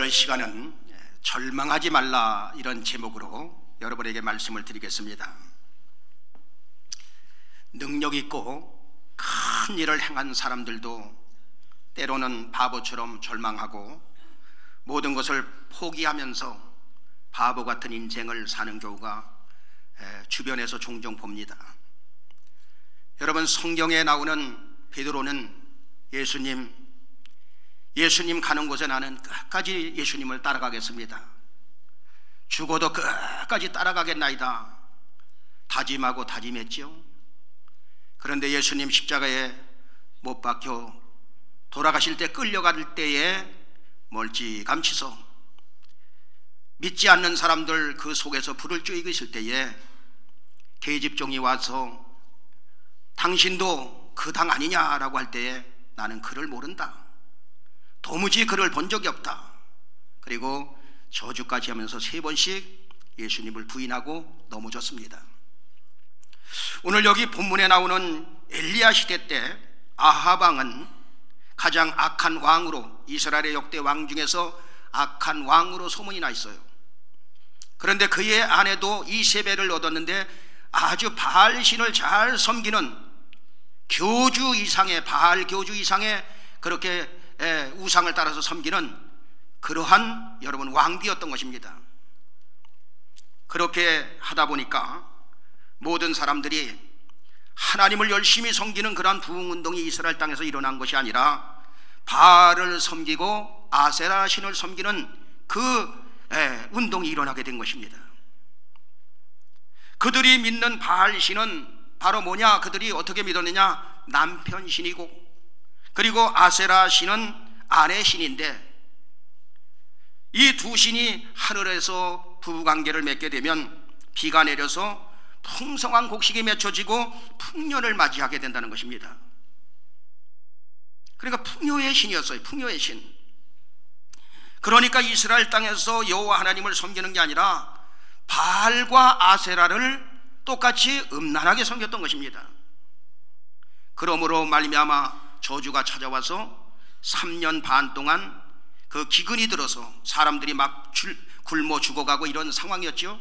이번 시간은 절망하지 말라 이런 제목으로 여러분에게 말씀을 드리겠습니다. 능력 있고 큰 일을 행한 사람들도 때로는 바보처럼 절망하고 모든 것을 포기하면서 바보 같은 인생을 사는 경우가 주변에서 종종 봅니다. 여러분, 성경에 나오는 베드로는 예수님 가는 곳에 나는 끝까지 예수님을 따라가겠습니다. 죽어도 끝까지 따라가겠나이다 다짐하고 다짐했지요. 그런데 예수님 십자가에 못 박혀 돌아가실 때, 끌려갈 때에 멀찌감치서 믿지 않는 사람들 그 속에서 불을 쬐고 있을 때에 계집종이 와서 당신도 그 당 아니냐라고 할 때에 나는 그를 모른다, 도무지 그를 본 적이 없다, 그리고 저주까지 하면서 3번씩 예수님을 부인하고 넘어졌습니다. 오늘 여기 본문에 나오는 엘리야 시대 때 아합 왕은 가장 악한 왕으로, 이스라엘의 역대 왕 중에서 악한 왕으로 소문이 나 있어요. 그런데 그의 아내도 이세벨을 얻었는데 아주 바알신을 잘 섬기는 교주 이상의, 바알 교주 이상의 그렇게 우상을 따라서 섬기는 그러한 여러분 왕비였던 것입니다. 그렇게 하다 보니까 모든 사람들이 하나님을 열심히 섬기는 그러한 부흥운동이 이스라엘 땅에서 일어난 것이 아니라 바알을 섬기고 아세라 신을 섬기는 그 운동이 일어나게 된 것입니다. 그들이 믿는 바알 신은 바로 뭐냐? 그들이 어떻게 믿었느냐? 남편 신이고, 그리고 아세라 신은 아내 신인데, 이 두 신이 하늘에서 부부관계를 맺게 되면 비가 내려서 풍성한 곡식이 맺혀지고 풍년을 맞이하게 된다는 것입니다. 그러니까 풍요의 신이었어요. 풍요의 신. 그러니까 이스라엘 땅에서 여호와 하나님을 섬기는 게 아니라 바알과 아세라를 똑같이 음란하게 섬겼던 것입니다. 그러므로 말미암아 저주가 찾아와서 3년 반 동안 그 기근이 들어서 사람들이 막 굶어 죽어가고 이런 상황이었죠.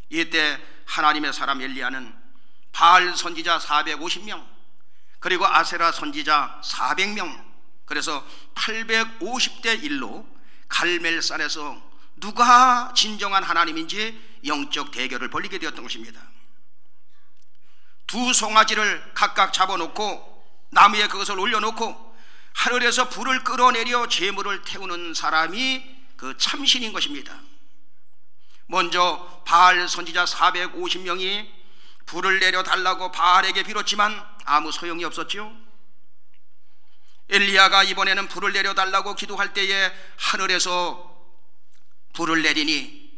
이때 하나님의 사람 엘리야는 바알 선지자 450명, 그리고 아세라 선지자 400명, 그래서 850대 1로 갈멜산에서 누가 진정한 하나님인지 영적 대결을 벌이게 되었던 것입니다. 두 송아지를 각각 잡아놓고 나무에 그것을 올려놓고 하늘에서 불을 끌어내려 제물을 태우는 사람이 그 참신인 것입니다. 먼저 바알 선지자 450명이 불을 내려달라고 바알에게 빌었지만 아무 소용이 없었죠. 엘리야가 이번에는 불을 내려달라고 기도할 때에 하늘에서 불을 내리니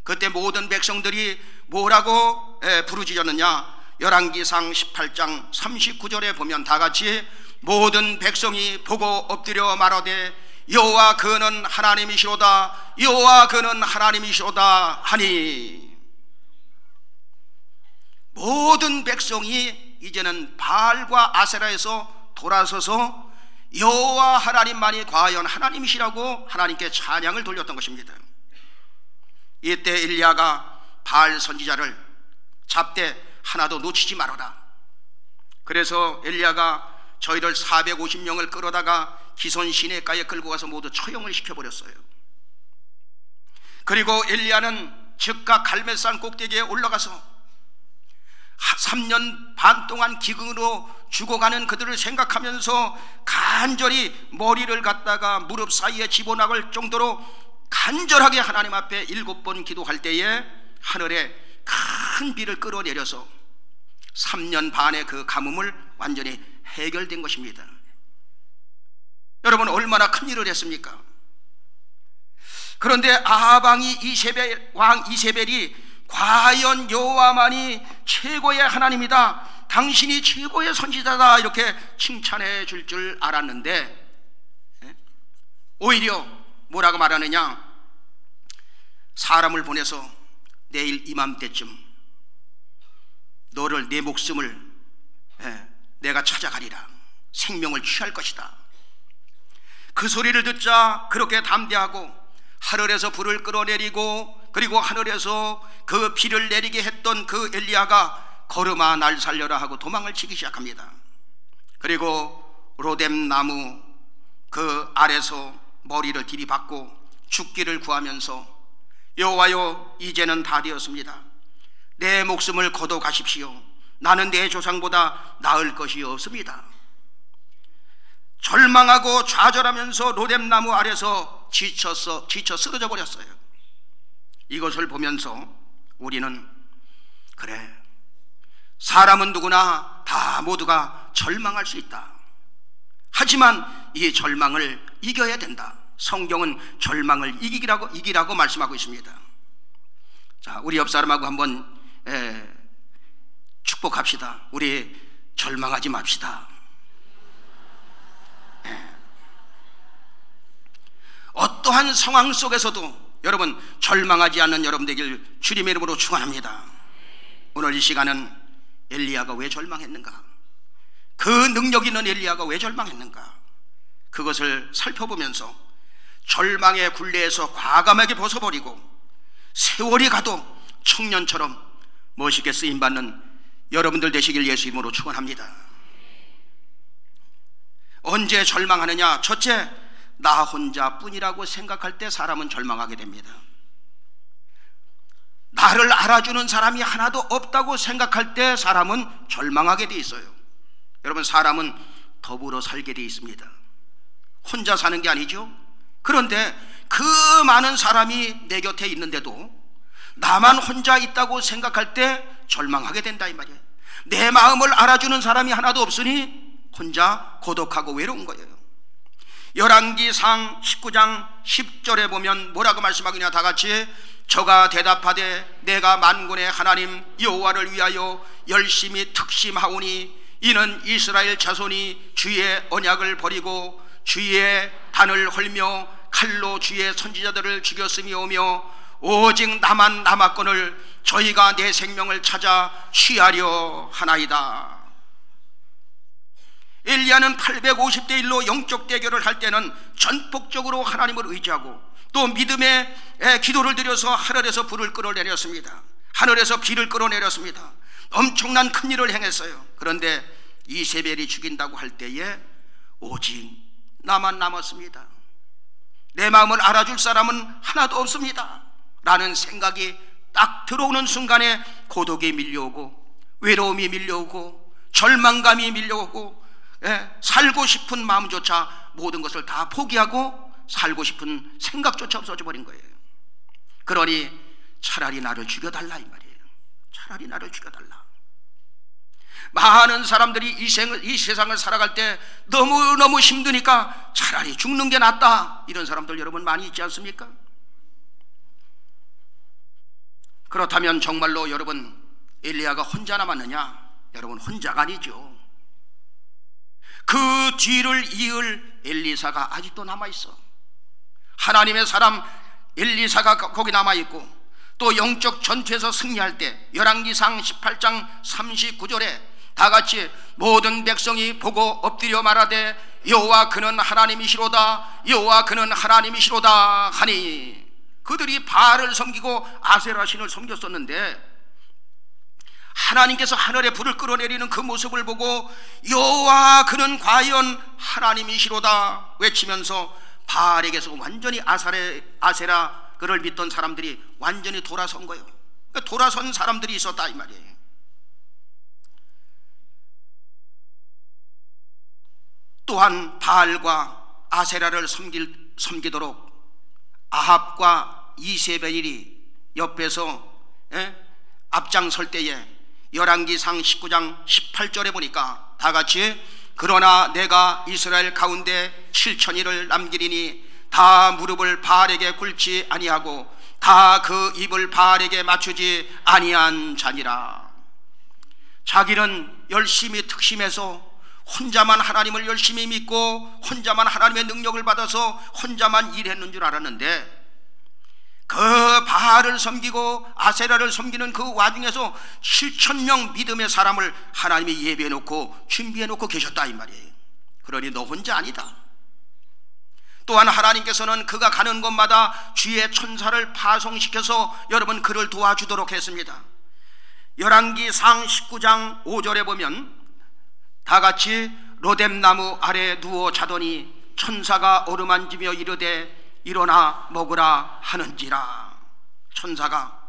그때 모든 백성들이 뭐라고 부르짖었느냐? 열왕기상 18장 39절에 보면 다같이 모든 백성이 보고 엎드려 말하되 여호와 그는 하나님이시로다, 여호와 그는 하나님이시로다 하니, 모든 백성이 이제는 바알과 아세라에서 돌아서서 여호와 하나님만이 과연 하나님이시라고 하나님께 찬양을 돌렸던 것입니다. 이때 엘리야가 바알 선지자를 잡되 하나도 놓치지 말아라. 그래서 엘리야가 저희들 450명을 끌어다가 기손 시내가에 끌고 가서 모두 처형을 시켜버렸어요. 그리고 엘리야는 즉각 갈멜산 꼭대기에 올라가서 3년 반 동안 기근으로 죽어가는 그들을 생각하면서 간절히 머리를 갖다가 무릎 사이에 집어넣을 정도로 간절하게 하나님 앞에 7번 기도할 때에 하늘에 큰 비를 끌어내려서 3년 반의 그 가뭄을 완전히 해결된 것입니다. 여러분, 얼마나 큰 일을 했습니까? 그런데 아합 왕이 이세벨이 과연 여호와만이 최고의 하나님이다, 당신이 최고의 선지자다 이렇게 칭찬해 줄 알았는데 오히려 뭐라고 말하느냐? 사람을 보내서 내일 이맘때쯤 너를, 내 목숨을 내가 찾아가리라, 생명을 취할 것이다. 그 소리를 듣자 그렇게 담대하고 하늘에서 불을 끌어내리고 그리고 하늘에서 그 비를 내리게 했던 그 엘리야가 걸음아 날 살려라 하고 도망을 치기 시작합니다. 그리고 로뎀 나무 그 아래서 머리를 들이받고 죽기를 구하면서 여호와여 이제는 다 되었습니다. 내 목숨을 거둬 가십시오. 나는 내 조상보다 나을 것이 없습니다. 절망하고 좌절하면서 로뎀 나무 아래서 지쳐 쓰러져 버렸어요. 이것을 보면서 우리는 그래, 사람은 누구나 다 모두가 절망할 수 있다. 하지만 이 절망을 이겨야 된다. 성경은 절망을 이기라고 말씀하고 있습니다. 자, 우리 옆 사람하고 한번 축복합시다. 우리 절망하지 맙시다. 어떠한 상황 속에서도 여러분 절망하지 않는 여러분 되길 주님의 이름으로 축원합니다. 오늘 이 시간은 엘리야가 왜 절망했는가? 그 능력 있는 엘리야가 왜 절망했는가? 그것을 살펴보면서 절망의 굴레에서 과감하게 벗어버리고 세월이 가도 청년처럼 멋있게 쓰임받는 여러분들 되시길 예수 이름으로 축원합니다. 언제 절망하느냐? 첫째, 나 혼자뿐이라고 생각할 때 사람은 절망하게 됩니다. 나를 알아주는 사람이 하나도 없다고 생각할 때 사람은 절망하게 돼 있어요. 여러분, 사람은 더불어 살게 돼 있습니다. 혼자 사는 게 아니죠. 그런데 그 많은 사람이 내 곁에 있는데도 나만 혼자 있다고 생각할 때 절망하게 된다 이 말이에요. 내 마음을 알아주는 사람이 하나도 없으니 혼자 고독하고 외로운 거예요. 열왕기상 19장 10절에 보면 뭐라고 말씀하느냐? 다 같이 저가 대답하되 내가 만군의 하나님 여호와를 위하여 열심히 특심하오니 이는 이스라엘 자손이 주의 언약을 버리고 주의 단을 헐며 칼로 주의 선지자들을 죽였음이오며 오직 나만 남았거늘 저희가 내 생명을 찾아 취하려 하나이다. 엘리야는 850대 1로 영적 대결을 할 때는 전폭적으로 하나님을 의지하고 또 믿음의 기도를 드려서 하늘에서 불을 끌어내렸습니다. 하늘에서 비를 끌어내렸습니다. 엄청난 큰 일을 행했어요. 그런데 이세벨이 죽인다고 할 때에 오직 나만 남았습니다. 내 마음을 알아줄 사람은 하나도 없습니다 라는 생각이 딱 들어오는 순간에 고독이 밀려오고 외로움이 밀려오고 절망감이 밀려오고 살고 싶은 마음조차 모든 것을 다 포기하고 살고 싶은 생각조차 없어져 버린 거예요. 그러니 차라리 나를 죽여달라 이 말이에요. 차라리 나를 죽여달라. 많은 사람들이 이 세상을 살아갈 때 너무너무 힘드니까 차라리 죽는 게 낫다 이런 사람들 여러분 많이 있지 않습니까? 그렇다면 정말로 여러분 엘리야가 혼자 남았느냐? 여러분 혼자가 아니죠. 그 뒤를 이을 엘리사가 아직도 남아있어. 하나님의 사람 엘리사가 거기 남아있고 또 영적 전투에서 승리할 때 열왕기상 18장 39절에 다같이 모든 백성이 보고 엎드려 말하되 여호와 그는 하나님이시로다 여호와 그는 하나님이시로다 하니 그들이 바알을 섬기고 아세라 신을 섬겼었는데 하나님께서 하늘에 불을 끌어내리는 그 모습을 보고 여호와 그는 과연 하나님이시로다 외치면서 바알에게서 완전히 아세라 그를 믿던 사람들이 완전히 돌아선 거예요. 그러니까 돌아선 사람들이 있었다 이 말이에요. 또한 바알과 아세라를 섬기도록 아합과 이세벨이 옆에서 앞장설 때에 열왕기상 19장 18절에 보니까 다같이 그러나 내가 이스라엘 가운데 7,000일을 남기리니 다 무릎을 바알에게 꿇지 아니하고 다 그 입을 바알에게 맞추지 아니한 자니라. 자기는 열심히 특심해서 혼자만 하나님을 열심히 믿고 혼자만 하나님의 능력을 받아서 혼자만 일했는 줄 알았는데 그 바알을 섬기고 아세라를 섬기는 그 와중에서 7,000명 믿음의 사람을 하나님이 예비해놓고 준비해놓고 계셨다 이 말이에요. 그러니 너 혼자 아니다. 또한 하나님께서는 그가 가는 곳마다 주의 천사를 파송시켜서 여러분 그를 도와주도록 했습니다. 열왕기상 19장 5절에 보면 다같이 로뎀나무 아래 누워 자더니 천사가 어루만지며 이르되 일어나 먹으라 하는지라. 천사가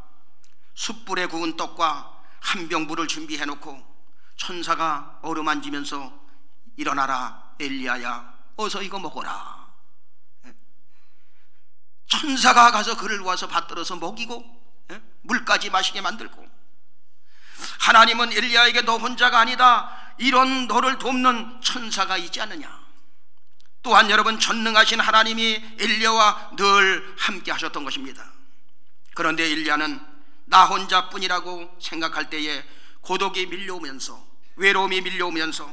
숯불에 구운 떡과 한 병 물을 준비해 놓고 천사가 어루만지면서 일어나라 엘리야야 어서 이거 먹어라. 천사가 가서 그를 와서 받들어서 먹이고 물까지 마시게 만들고, 하나님은 엘리야에게 너 혼자가 아니다, 이런 너를 돕는 천사가 있지 않느냐. 또한 여러분 전능하신 하나님이 엘리야와 늘 함께 하셨던 것입니다. 그런데 엘리야는 나 혼자뿐이라고 생각할 때에 고독이 밀려오면서, 외로움이 밀려오면서,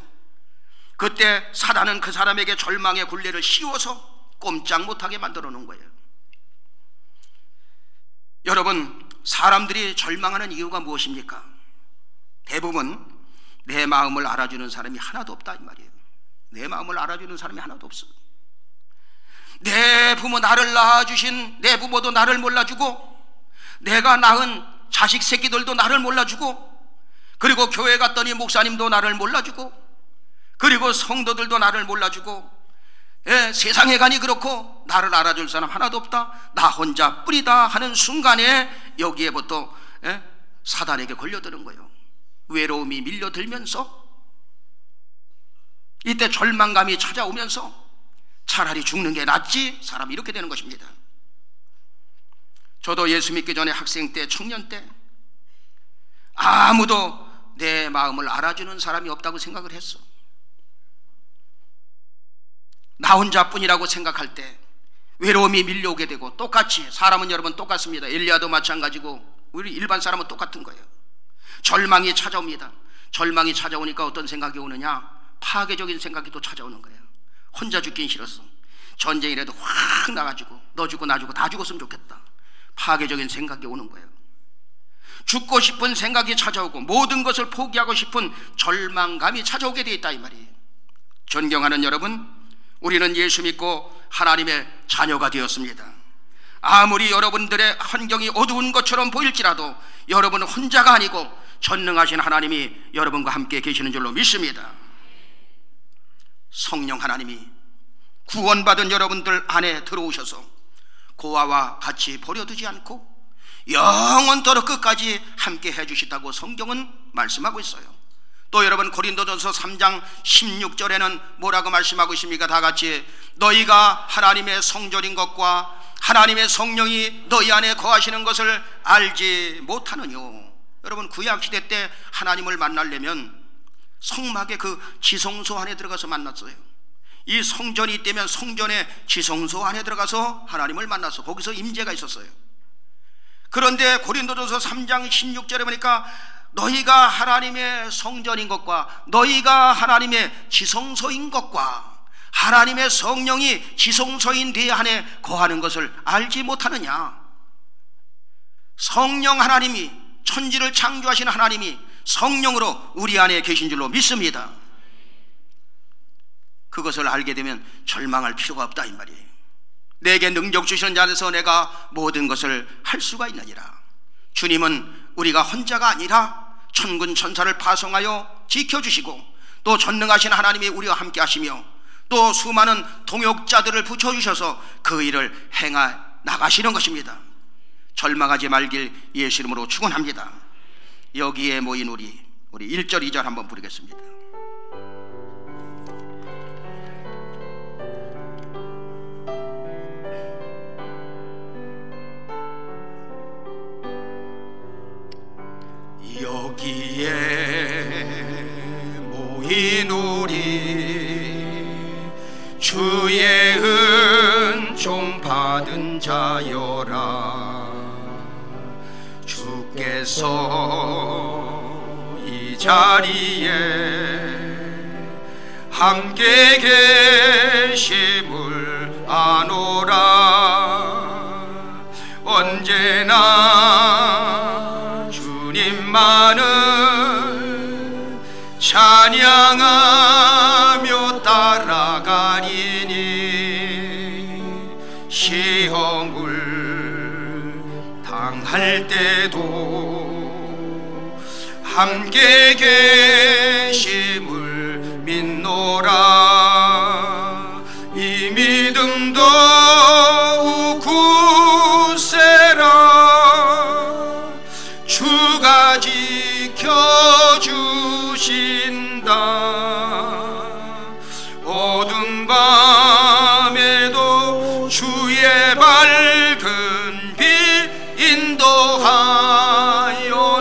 그때 사단은 그 사람에게 절망의 굴레를 씌워서 꼼짝 못하게 만들어 놓은 거예요. 여러분, 사람들이 절망하는 이유가 무엇입니까? 대부분 내 마음을 알아주는 사람이 하나도 없다 이 말이에요. 내 마음을 알아주는 사람이 하나도 없어. 내 부모, 나를 낳아주신 내 부모도 나를 몰라주고, 내가 낳은 자식 새끼들도 나를 몰라주고, 그리고 교회 갔더니 목사님도 나를 몰라주고, 그리고 성도들도 나를 몰라주고, 세상에 가니 그렇고 나를 알아줄 사람 하나도 없다, 나 혼자뿐이다 하는 순간에 여기에부터 사단에게 걸려드는 거예요. 외로움이 밀려들면서, 이때 절망감이 찾아오면서 차라리 죽는 게 낫지, 사람이 이렇게 되는 것입니다. 저도 예수 믿기 전에 학생 때, 청년 때 아무도 내 마음을 알아주는 사람이 없다고 생각을 했어. 나 혼자뿐이라고 생각할 때 외로움이 밀려오게 되고, 똑같이 사람은 여러분 똑같습니다. 엘리야도 마찬가지고 우리 일반 사람은 똑같은 거예요. 절망이 찾아옵니다. 절망이 찾아오니까 어떤 생각이 오느냐? 파괴적인 생각이 또 찾아오는 거예요. 혼자 죽긴 싫었어. 전쟁이라도 확 나가지고 너 죽고 나 죽고 다 죽었으면 좋겠다. 파괴적인 생각이 오는 거예요. 죽고 싶은 생각이 찾아오고 모든 것을 포기하고 싶은 절망감이 찾아오게 되어 있다 이 말이에요. 존경하는 여러분, 우리는 예수 믿고 하나님의 자녀가 되었습니다. 아무리 여러분들의 환경이 어두운 것처럼 보일지라도 여러분은 혼자가 아니고 전능하신 하나님이 여러분과 함께 계시는 줄로 믿습니다. 성령 하나님이 구원받은 여러분들 안에 들어오셔서 고아와 같이 버려두지 않고 영원토록 끝까지 함께 해주시다고 성경은 말씀하고 있어요. 또 여러분 고린도전서 3장 16절에는 뭐라고 말씀하고 있습니까? 다 같이 너희가 하나님의 성전인 것과 하나님의 성령이 너희 안에 거하시는 것을 알지 못하느뇨. 여러분 구약시대 때 하나님을 만나려면 성막의 그 지성소 안에 들어가서 만났어요. 이 성전이 있다면 성전의 지성소 안에 들어가서 하나님을 만나서 거기서 임재가 있었어요. 그런데 고린도전서 3장 16절에 보니까 너희가 하나님의 성전인 것과 너희가 하나님의 지성소인 것과 하나님의 성령이 지성소인 네 안에 거하는 것을 알지 못하느냐. 성령 하나님이, 천지를 창조하신 하나님이 성령으로 우리 안에 계신 줄로 믿습니다. 그것을 알게 되면 절망할 필요가 없다 이 말이에요. 내게 능력 주시는 자 안에서 내가 모든 것을 할 수가 있느니라. 주님은 우리가 혼자가 아니라 천군 천사를 파송하여 지켜주시고 또 전능하신 하나님이 우리와 함께 하시며 또 수많은 동역자들을 붙여주셔서 그 일을 행해 나가시는 것입니다. 절망하지 말길 예수 이름으로 축원합니다. 여기에 모인 우리 1절 2절 한번 부르겠습니다. 여기에 모인 우리 주의 은총 받은 자여라. 주께서 이 자리에 함께 계심을 아노라. 언제나 주님만을 찬양하며 따라가리니 시험을 당할 때도 함께 계심을 믿노라. 이 믿음 더욱 굳세라. 주가 지켜주신다. 어두운 밤에도 주의 밝은 빛 인도하여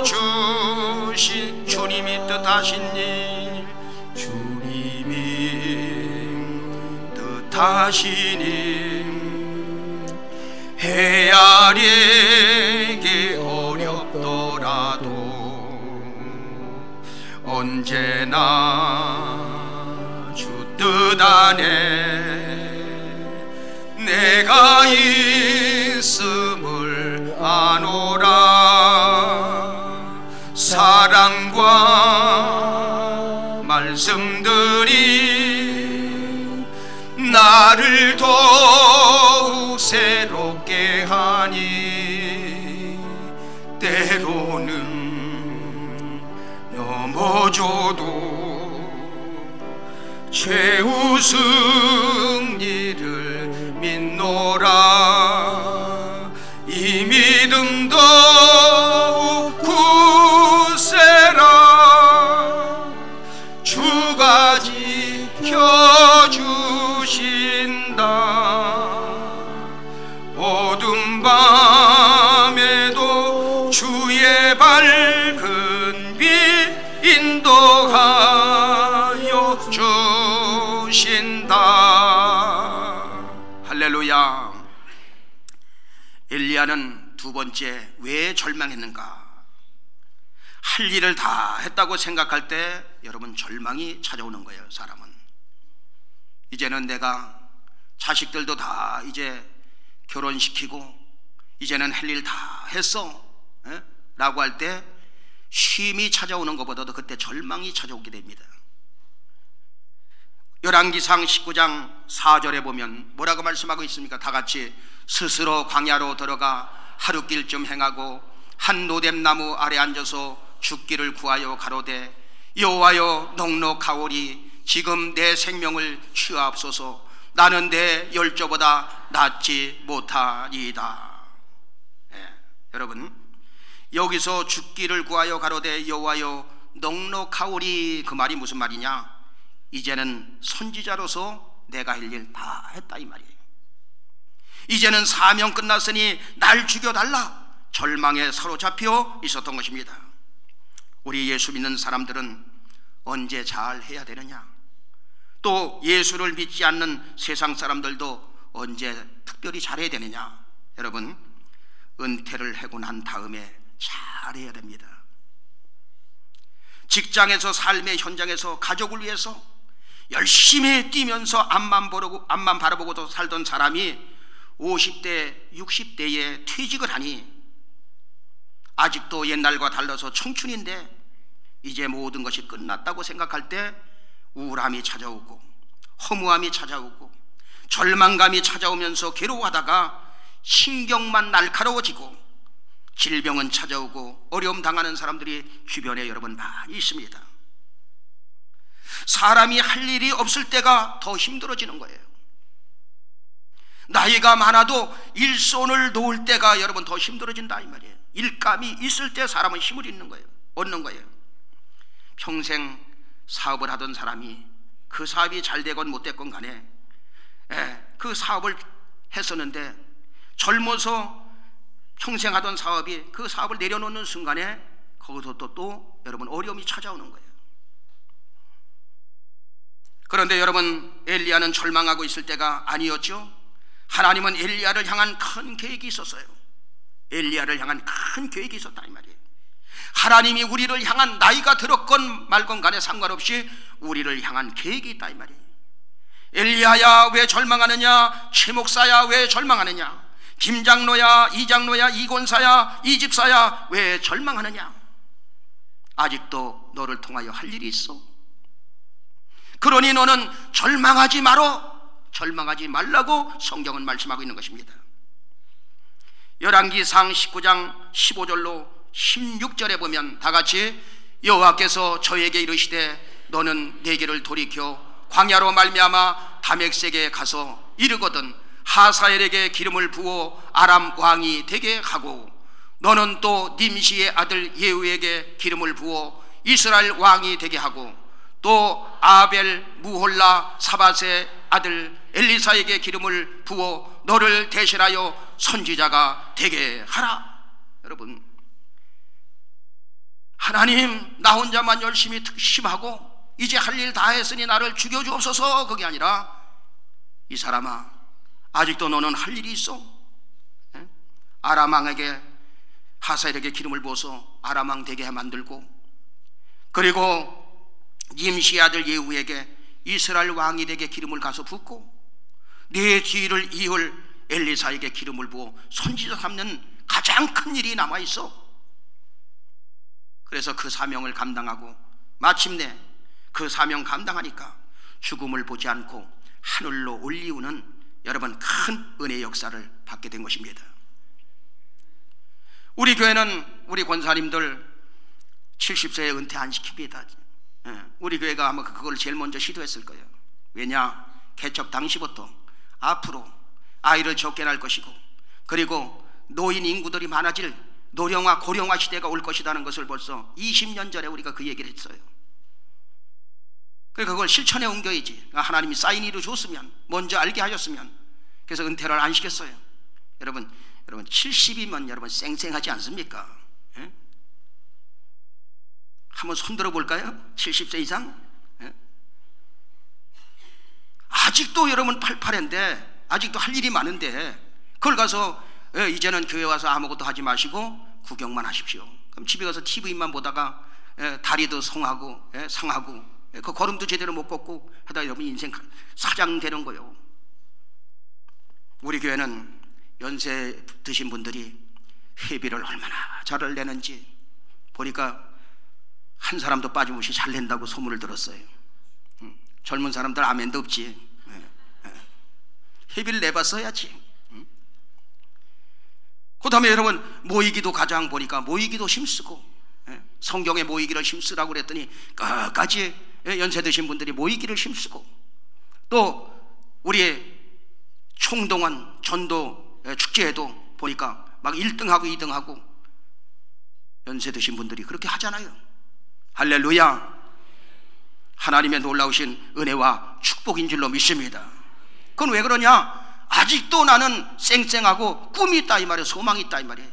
주신 주님이 뜻하신 일, 주님이 뜻하신 일, 헤아리기 어렵더라도 언제나 뜻 안에 내가 있음을 아노라. 사랑과 말씀들이 나를 더욱 새롭게 하니 때로는 넘어져도 최후 승리를 믿노라. 이 믿음 더욱 굳세라. 주가 지켜주신다. 어두운 밤에도 주의 밝은 빛 인도하여 주신다. 할렐루야. 엘리야는 두 번째 왜 절망했는가? 할 일을 다 했다고 생각할 때 여러분 절망이 찾아오는 거예요. 사람은 이제는 내가 자식들도 다 이제 결혼시키고 이제는 할 일 다 했어 라고 할 때 쉼이 찾아오는 것보다도 그때 절망이 찾아오게 됩니다. 열왕기상 19장 4절에 보면 뭐라고 말씀하고 있습니까? 다 같이 스스로 광야로 들어가 하루길 좀 행하고 한 노뎀나무 아래 앉아서 죽기를 구하여 가로되 여호와여 넉넉하오리 지금 내 생명을 취하옵소서. 나는 내 열조보다 낫지 못하리이다. 여러분 여기서 죽기를 구하여 가로되 여호와여 넉넉하오리, 그 말이 무슨 말이냐? 이제는 선지자로서 내가 할 일 다 했다 이 말이에요. 이제는 사명 끝났으니 날 죽여달라, 절망에 사로잡혀 있었던 것입니다. 우리 예수 믿는 사람들은 언제 잘 해야 되느냐? 또 예수를 믿지 않는 세상 사람들도 언제 특별히 잘해야 되느냐? 여러분 은퇴를 하고 난 다음에 잘해야 됩니다. 직장에서 삶의 현장에서 가족을 위해서 열심히 뛰면서 앞만 바라보고 살던 사람이 50대 60대에 퇴직을 하니 아직도 옛날과 달라서 청춘인데 이제 모든 것이 끝났다고 생각할 때 우울함이 찾아오고 허무함이 찾아오고 절망감이 찾아오면서 괴로워하다가 신경만 날카로워지고 질병은 찾아오고 어려움 당하는 사람들이 주변에 여러분 많이 있습니다. 사람이 할 일이 없을 때가 더 힘들어지는 거예요. 나이가 많아도 일손을 놓을 때가 여러분 더 힘들어진다 이 말이에요. 일감이 있을 때 사람은 힘을 얻는 거예요. 평생 사업을 하던 사람이 그 사업이 잘 되건 못 됐건 간에 그 사업을 했었는데 젊어서 평생 하던 사업이 그 사업을 내려놓는 순간에 거기서 또 여러분 어려움이 찾아오는 거예요. 그런데 여러분 엘리야는 절망하고 있을 때가 아니었죠. 하나님은 엘리야를 향한 큰 계획이 있었어요. 엘리야를 향한 큰 계획이 있었다 이 말이에요. 하나님이 우리를 향한 나이가 들었건 말건 간에 상관없이 우리를 향한 계획이 있다 이 말이에요. 엘리야야 왜 절망하느냐? 최 목사야 왜 절망하느냐? 김장로야, 이장로야, 이권사야, 이집사야 왜 절망하느냐? 아직도 너를 통하여 할 일이 있어. 그러니 너는 절망하지 말라고 성경은 말씀하고 있는 것입니다. 열왕기상 19장 15절로 16절에 보면 다같이 여호와께서 저에게 이르시되 너는 내 길을 돌이켜 광야로 말미암아 다메섹에 가서 이르거든 하사엘에게 기름을 부어 아람 왕이 되게 하고 너는 또 님시의 아들 예후에게 기름을 부어 이스라엘 왕이 되게 하고 또 아벨 무홀라 사밧의 아들 엘리사에게 기름을 부어 너를 대신하여 선지자가 되게 하라. 여러분, 하나님 나 혼자만 열심히 특심하고 이제 할 일 다 했으니 나를 죽여주옵소서, 그게 아니라 이 사람아 아직도 너는 할 일이 있어. 아람 왕에게 하사엘에게 기름을 부어서 아람 왕 되게 만들고, 그리고 님시 아들 예후에게 이스라엘 왕이 되게 기름을 가서 붓고, 네 뒤를 이을 엘리사에게 기름을 부어 선지자 삼는 가장 큰 일이 남아있어. 그래서 그 사명을 감당하고 마침내 그 사명 감당하니까 죽음을 보지 않고 하늘로 올리우는 여러분 큰 은혜의 역사를 받게 된 것입니다. 우리 교회는 우리 권사님들 70세에 은퇴 안 시킵니다. 우리 교회가 아마 그걸 제일 먼저 시도했을 거예요. 왜냐? 개척 당시부터 앞으로 아이를 적게 낳을 것이고, 그리고 노인 인구들이 많아질 노령화 고령화 시대가 올 것이라는 것을 벌써 20년 전에 우리가 그 얘기를 했어요. 그걸 실천에 옮겨야지. 하나님이 사인으로 줬으면, 먼저 알게 하셨으면. 그래서 은퇴를 안 시켰어요. 여러분 70이면 여러분 쌩쌩하지 않습니까? 예? 한번 손들어 볼까요? 70세 이상? 예? 아직도 여러분 88인데 아직도 할 일이 많은데 그걸 가서 이제는 교회 와서 아무것도 하지 마시고 구경만 하십시오. 그럼 집에 가서 TV만 보다가 다리도 상하고 그 걸음도 제대로 못 걷고 하다 여러분 인생 사장 되는 거예요. 우리 교회는 연세 드신 분들이 회비를 얼마나 잘 내는지 보니까 한 사람도 빠짐없이 잘 낸다고 소문을 들었어요. 젊은 사람들 아멘도 없지. 회비를 내봤어야지. 그 다음에 여러분 모이기도 가장 보니까 모이기도 힘쓰고, 성경에 모이기를 힘쓰라고 그랬더니 끝까지 연세 드신 분들이 모이기를 힘쓰고, 또 우리 총동원 전도 축제에도 보니까 막 1등하고 2등하고 연세 드신 분들이 그렇게 하잖아요. 할렐루야. 하나님의 놀라우신 은혜와 축복인 줄로 믿습니다. 그건 왜 그러냐? 아직도 나는 쌩쌩하고 꿈이 있다 이 말이에요. 소망이 있다 이 말이에요.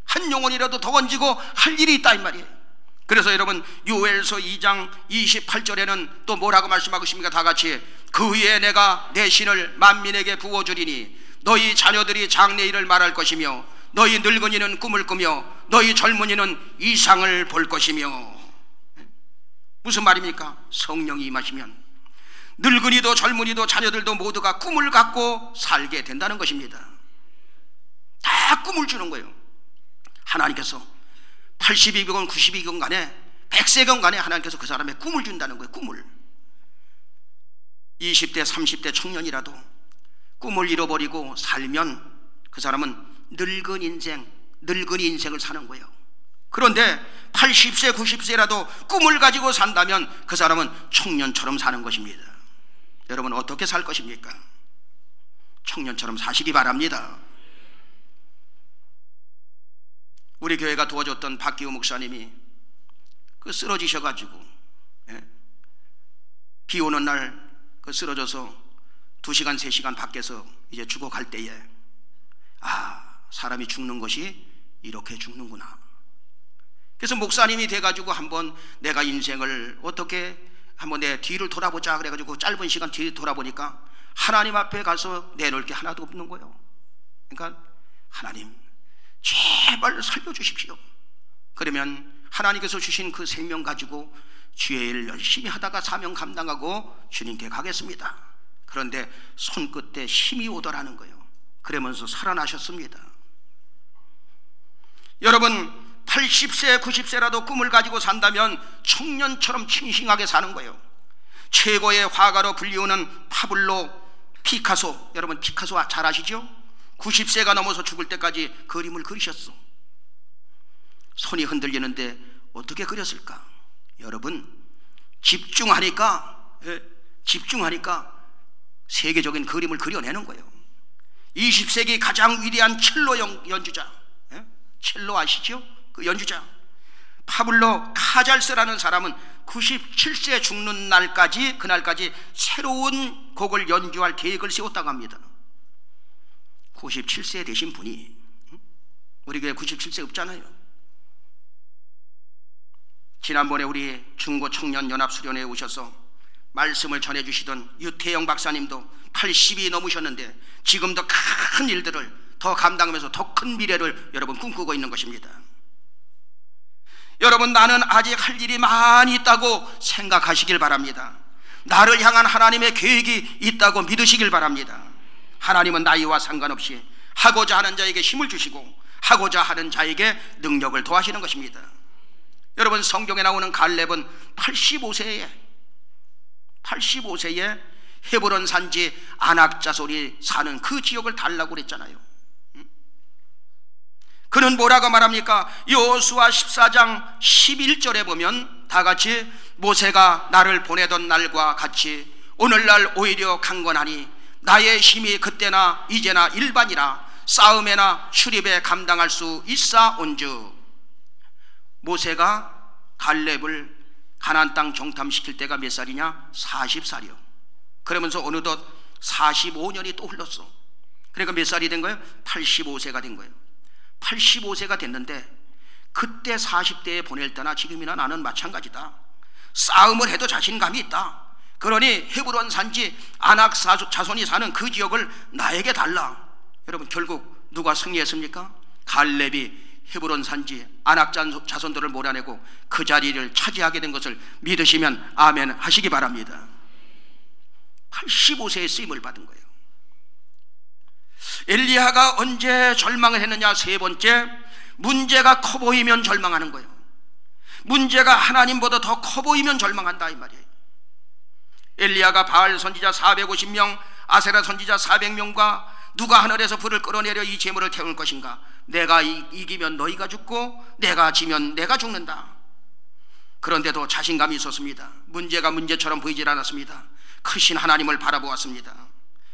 한 영혼이라도 더 건지고 할 일이 있다 이 말이에요. 그래서 여러분 요엘서 2장 28절에는 또 뭐라고 말씀하고 있습니까? 다 같이 그 후에 내가 내 신을 만민에게 부어주리니 너희 자녀들이 장래일을 말할 것이며 너희 늙은이는 꿈을 꾸며 너희 젊은이는 이상을 볼 것이며. 무슨 말입니까? 성령이 임하시면 늙은이도 젊은이도 자녀들도 모두가 꿈을 갖고 살게 된다는 것입니다. 다 꿈을 주는 거예요. 하나님께서 80이건 90이건 간에 100세건 간에 하나님께서 그 사람의 꿈을 준다는 거예요. 꿈을. 20대 30대 청년이라도 꿈을 잃어버리고 살면 그 사람은 늙은 인생을 사는 거예요. 그런데 80세 90세라도 꿈을 가지고 산다면 그 사람은 청년처럼 사는 것입니다. 여러분 어떻게 살 것입니까? 청년처럼 사시기 바랍니다. 우리 교회가 도와줬던 박기호 목사님이 그 쓰러지셔가지고 비 오는 날 그 쓰러져서 2시간 3시간 밖에서 이제 죽어갈 때에 사람이 죽는 것이 이렇게 죽는구나. 그래서 목사님이 돼가지고 한번 내가 인생을 어떻게 한번 내 뒤를 돌아보자 그래가지고 짧은 시간 뒤를 돌아보니까 하나님 앞에 가서 내놓을 게 하나도 없는 거예요. 그러니까 하나님 제발 살려주십시오. 그러면 하나님께서 주신 그 생명 가지고 주의 일 열심히 하다가 사명 감당하고 주님께 가겠습니다. 그런데 손끝에 힘이 오더라는 거예요. 그러면서 살아나셨습니다. 여러분 80세 90세라도 꿈을 가지고 산다면 청년처럼 싱싱하게 사는 거예요. 최고의 화가로 불리우는 파블로 피카소, 여러분 피카소 잘 아시죠? 90세가 넘어서 죽을 때까지 그림을 그리셨어. 손이 흔들리는데 어떻게 그렸을까? 여러분, 집중하니까 세계적인 그림을 그려내는 거예요. 20세기 가장 위대한 첼로 연주자, 첼로 아시죠? 그 연주자 파블로 카잘스라는 사람은 97세 죽는 날까지, 그날까지 새로운 곡을 연주할 계획을 세웠다고 합니다. 97세 되신 분이, 우리 교회 97세 없잖아요. 지난번에 우리 중고 청년 연합 수련회에 오셔서 말씀을 전해주시던 유태영 박사님도 80이 넘으셨는데 지금도 큰 일들을 더 감당하면서 더 큰 미래를 여러분 꿈꾸고 있는 것입니다. 여러분, 나는 아직 할 일이 많이 있다고 생각하시길 바랍니다. 나를 향한 하나님의 계획이 있다고 믿으시길 바랍니다. 하나님은 나이와 상관없이 하고자 하는 자에게 힘을 주시고 하고자 하는 자에게 능력을 더하시는 것입니다. 여러분, 성경에 나오는 갈렙은 85세에 헤브론 산지 아낙 자손이 사는 그 지역을 달라고 그랬잖아요. 그는 뭐라고 말합니까? 여호수아 14장 11절에 보면 다 같이 모세가 나를 보내던 날과 같이 오늘날 오히려 강건하니 나의 힘이 그때나 이제나 일반이라 싸움에나 출입에 감당할 수 있사온즉. 모세가 갈렙을 가나안 땅 정탐시킬 때가 몇 살이냐? 40살이요. 그러면서 어느덧 45년이 또 흘렀어. 그러니까 몇 살이 된 거예요? 85세가 된 거예요. 85세가 됐는데 그때 40대에 보낼 때나 지금이나 나는 마찬가지다. 싸움을 해도 자신감이 있다. 그러니 헤브론 산지 아낙 자손이 사는 그 지역을 나에게 달라. 여러분, 결국 누가 승리했습니까? 갈렙이 헤브론 산지 아낙 자손들을 몰아내고 그 자리를 차지하게 된 것을 믿으시면 아멘 하시기 바랍니다. 85세에 쓰임을 받은 거예요. 엘리야가 언제 절망을 했느냐? 세 번째, 문제가 커 보이면 절망하는 거예요. 문제가 하나님보다 더 커 보이면 절망한다 이 말이에요. 엘리야가 바알 선지자 450명, 아세라 선지자 400명과 누가 하늘에서 불을 끌어내려 이 재물을 태울 것인가? 내가 이기면 너희가 죽고 내가 지면 내가 죽는다. 그런데도 자신감이 있었습니다. 문제가 문제처럼 보이질 않았습니다. 크신 하나님을 바라보았습니다.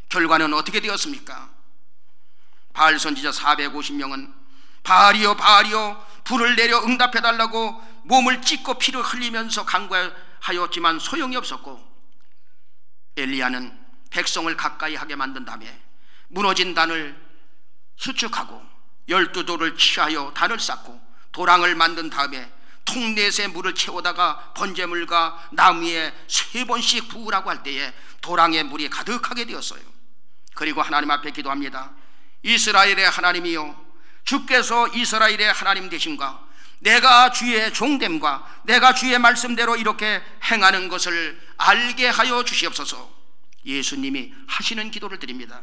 결과는 어떻게 되었습니까? 바알 선지자 450명은 바알이여 바알이여 불을 내려 응답해달라고 몸을 찢고 피를 흘리면서 간구하였지만 소용이 없었고, 엘리야는 백성을 가까이 하게 만든 다음에 무너진 단을 수축하고 12돌을 취하여 단을 쌓고 도랑을 만든 다음에 통넷에 물을 채우다가 번제물과 나무에 3번씩 부으라고 할 때에 도랑에 물이 가득하게 되었어요. 그리고 하나님 앞에 기도합니다. 이스라엘의 하나님이여, 주께서 이스라엘의 하나님 되심과 내가 주의 종됨과 내가 주의 말씀대로 이렇게 행하는 것을 알게 하여 주시옵소서. 예수님이 하시는 기도를 드립니다.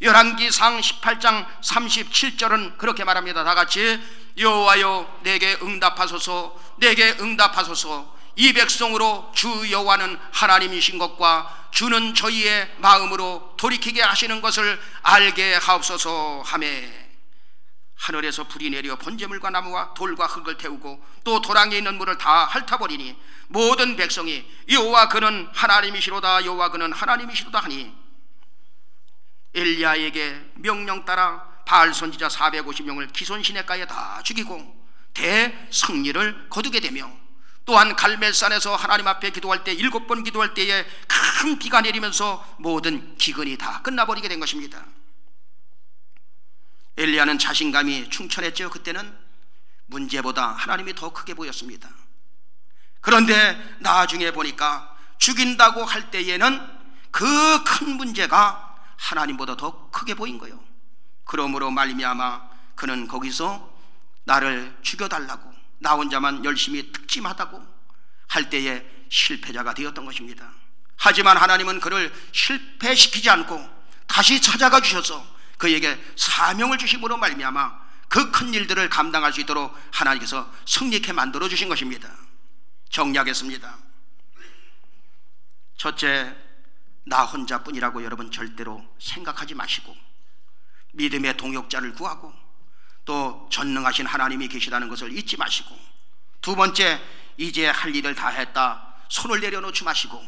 열왕기상 18장 37절은 그렇게 말합니다. 다 같이 여호와여 내게 응답하소서, 내게 응답하소서. 이 백성으로 주 여호와는 하나님이신 것과 주는 저희의 마음으로 돌이키게 하시는 것을 알게 하옵소서 하매, 하늘에서 불이 내려 번제물과 나무와 돌과 흙을 태우고 또 도랑에 있는 물을 다 핥아버리니 모든 백성이 여호와 그는 하나님이시로다, 여호와 그는 하나님이시로다 하니, 엘리야에게 명령 따라 바알 선지자 450명을 기손 시내가에 다 죽이고 대승리를 거두게 되며, 또한 갈멜산에서 하나님 앞에 기도할 때 7번 기도할 때에 큰 비가 내리면서 모든 기근이 다 끝나버리게 된 것입니다. 엘리야는 자신감이 충천했죠. 그때는 문제보다 하나님이 더 크게 보였습니다. 그런데 나중에 보니까 죽인다고 할 때에는 그 큰 문제가 하나님보다 더 크게 보인 거예요. 그러므로 말미암아 그는 거기서 나를 죽여달라고, 나 혼자만 열심히 특짐하다고 할 때에 실패자가 되었던 것입니다. 하지만 하나님은 그를 실패시키지 않고 다시 찾아가 주셔서 그에게 사명을 주심으로 말미암아 그 큰 일들을 감당할 수 있도록 하나님께서 승리케 만들어 주신 것입니다. 정리하겠습니다. 첫째, 나 혼자뿐이라고 여러분 절대로 생각하지 마시고 믿음의 동역자를 구하고 또 전능하신 하나님이 계시다는 것을 잊지 마시고, 두 번째, 이제 할 일을 다 했다, 손을 내려놓지 마시고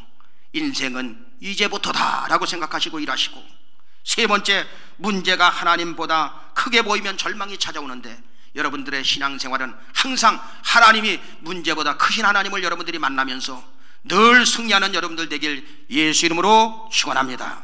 인생은 이제부터다 라고 생각하시고 일하시고, 세 번째, 문제가 하나님보다 크게 보이면 절망이 찾아오는데 여러분들의 신앙생활은 항상 하나님이 문제보다 크신 하나님을 여러분들이 만나면서 늘 승리하는 여러분들 되길 예수 이름으로 축원합니다.